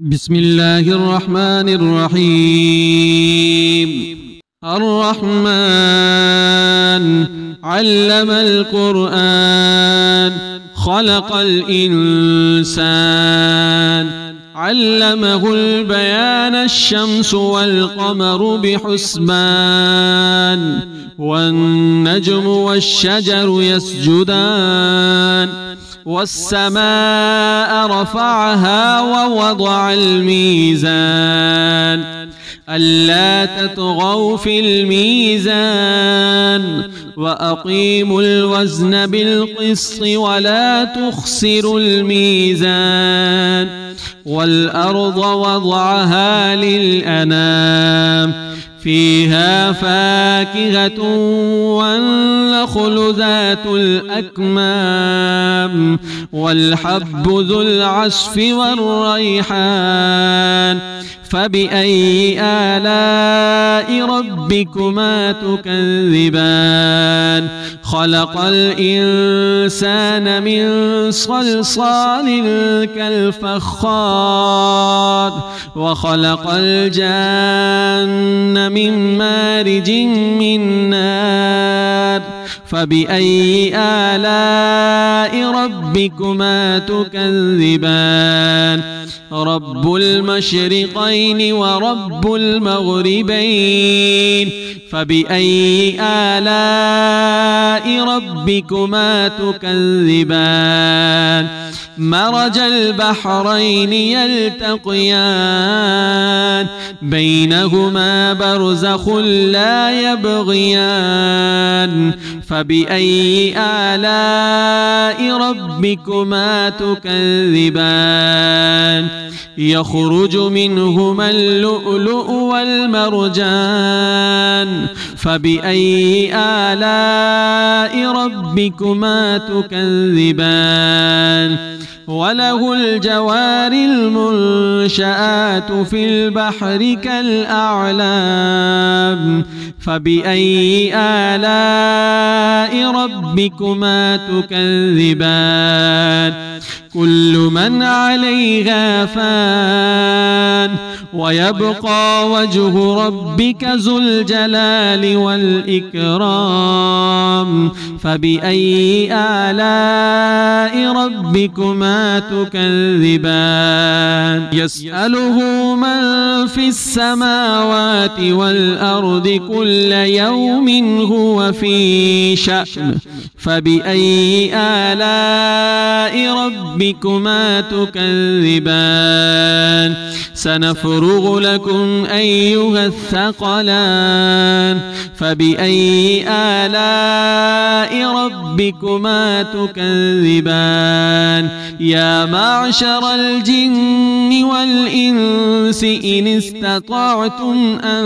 بسم الله الرحمن الرحيم. الرحمن علم القرآن خلق الإنسان علمه البيان الشمس والقمر بحسبان والنجم والشجر يسجدان والسماء رفعها ووضع الميزان ألا تطغوا في الميزان وأقيموا الوزن بالقسط ولا تخسروا الميزان والأرض وضعها للأنام فيها فاكهة والنخل ذات الأكمام والحب ذو العصف والريحان فبأي آلاء ربكما تكذبان خلق الإنسان من صلصال كالفخار وخلق الجان من مارج من نار فبأي آلاء ربكما تكذبان رب المشرقين ورب المغربين فبأي آلاء ربكما تكذبان مرج البحرين يلتقيان بينهما برزخ لا يبغيان فبأي آلاء ربكما تكذبان يخرج منهما اللؤلؤ والمرجان فبأي آلاء ربكما تكذبان وله الجوار المنشآت في البحر كالأعلام فبأي آلاء ربكما تكذبان كل من عليها فان ويبقى وجه ربك ذو الجلال والإكرام فبأي آلاء ربكما تكذبان يسأله من في السماوات والأرض كل يوم هو في شأن فبأي آلاء ربكما تكذبان سنفرغ لكم أيها الثقلان فبأي آلاء ربكما تكذبان يا معشر الجن والإنس إن استطعتم أن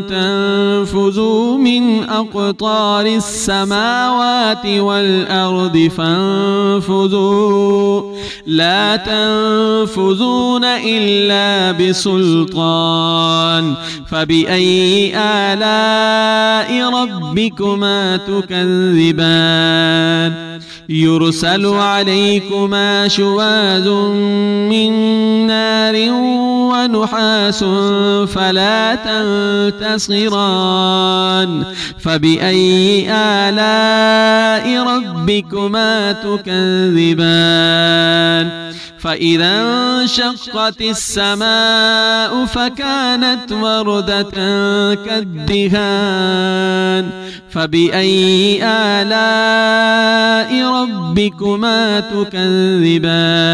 تنفذوا من أقطار السماوات والأرض فانفذوا لا تنفذون إلا بسلطان فبأي آلاء ربكما تكذبان يرسل عليكما شواذ من نار ونحاس فلا تنتصران فبأي آلاء ربكما تكذبان فإذا انشقت السماء فكانت وردة كالدهان فبأي آلاء ربكما تكذبان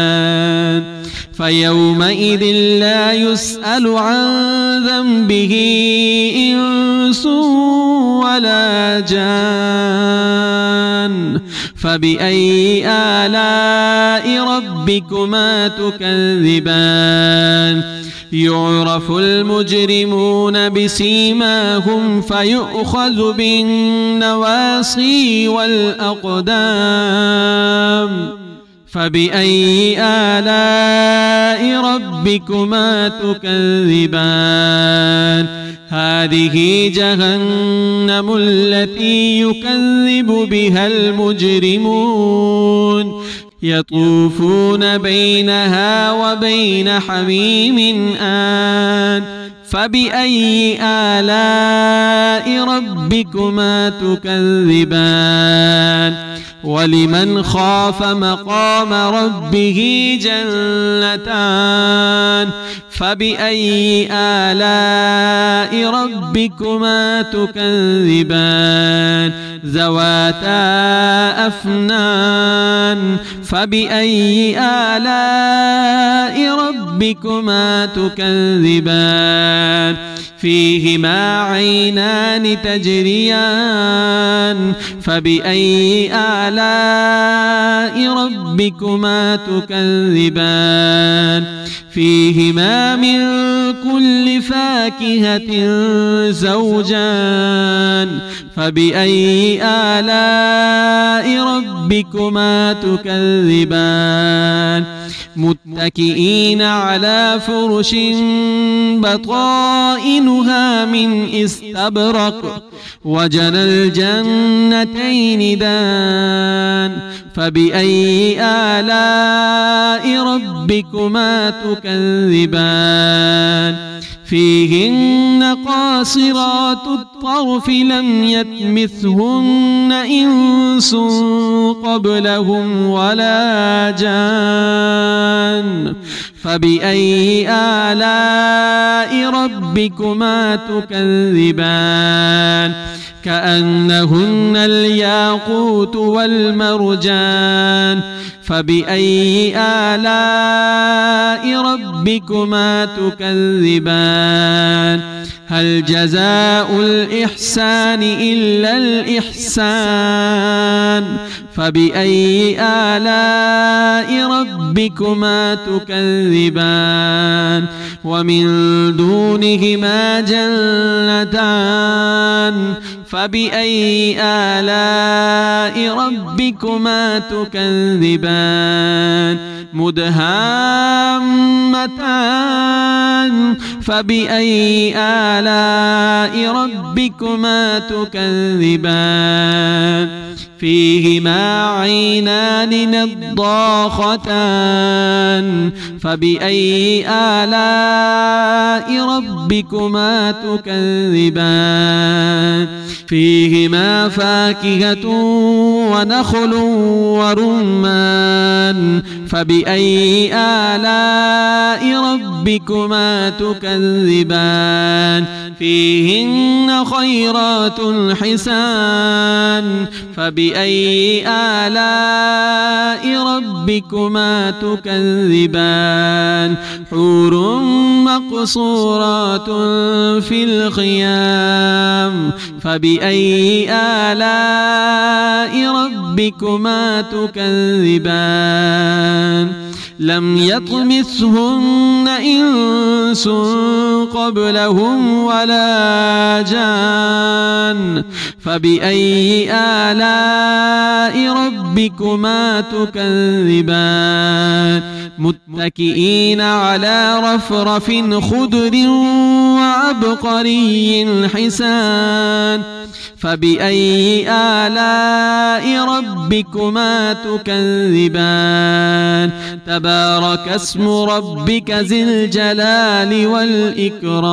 فيومئذ لا يسأل عن ذنبه إنس ولا جان فبأي آلاء ربكما تكذبان يعرف المجرمون بسيماهم فيؤخذ بالنواصي والأقدام فبأي آلاء ربكما تكذبان هذه جهنم التي يكذب بها المجرمون يطوفون بينها وبين حميم آن فبأي آلاء ربكما تكذبان ولمن خاف مقام ربه جنتان فبأي آلاء ربكما تكذبان ذواتا أفنان فبأي آلاء ربكما تكذبان فيهما عينان تجريان فبأي آلاء ربكما تكذبان فيهما من كل فاكهة زوجان فبأي آلاء ربكما تكذبان متكئين على فرش بطائنها من استبرق وجنى الجنتين دان فبأي آلاء ربكما تكذبان فيهن قاصرات الطرف لم يطمثهن إنس قبلهم ولا جان فبأي آلاء ربكما تكذبان كأنهن الياقوت والمرجان فبأي آلاء ربكما تكذبان هل جزاء الإحسان إلا الإحسان فبأي آلاء ربكما تكذبان ومن دونهما جنتان فبأي آلاء ربكما تكذبان مدهامتان فبأي آلاء ربكما تكذبان فيهما عينان نضاختان فبأي آلاء ربكما تكذبان فيهما فاكهة ونخل ورمان فبأي آلاء ربكما تكذبان فيهن خيرات حسان فبأي آلاء ربكما تكذبان حور مقصورات في الخيام فبأي آلاء ربكما تكذبان لم يطمثهن إنس قبلهم ولا جان فبأي آلاء ربكما تكذبان متكئين على رفرف خضر وعبقري حسان فبأي آلاء ربكما تكذبان تبارك اسم ربك ذي الجلال والإكرام.